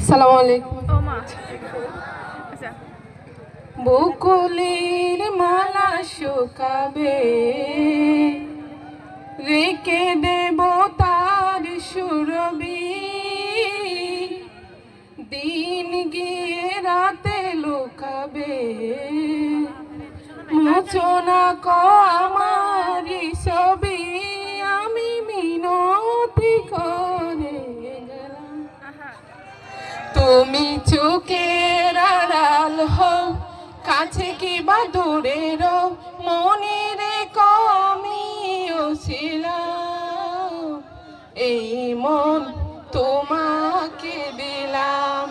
সালাম আলাইকুম। বকুলের মালা শুকাবে, রেখে দেব তার সুরবি। দিন গিয়ে রাতে লুকাবে, মোচনা কো আমারি ছবি। আমি মিনতি করে গেলাম, তুমি চোখের আড়াল হও, কাছে কি বা দূরের মনের কমিও ছিলাম। এই মন তোমাকে দিলাম,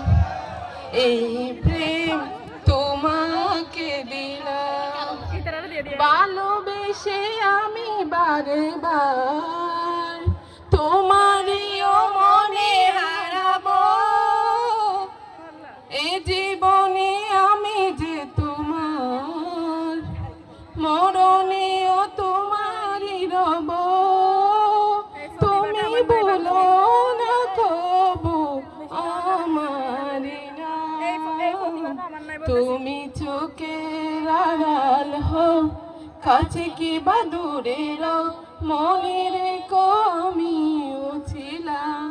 এই প্রেম তোমাকে দিলাম। ভালোবেসে আমি বারে বার তোমারই মনে হারাবো। এ জীবনে আমি যে তোমার, মরণেও তোমারই রব। তুমি বলো না কবু আমারি না, তুমি চোখের আড়াল হও, কাছে কি বা দূরের মনের কমিও ছিলাম।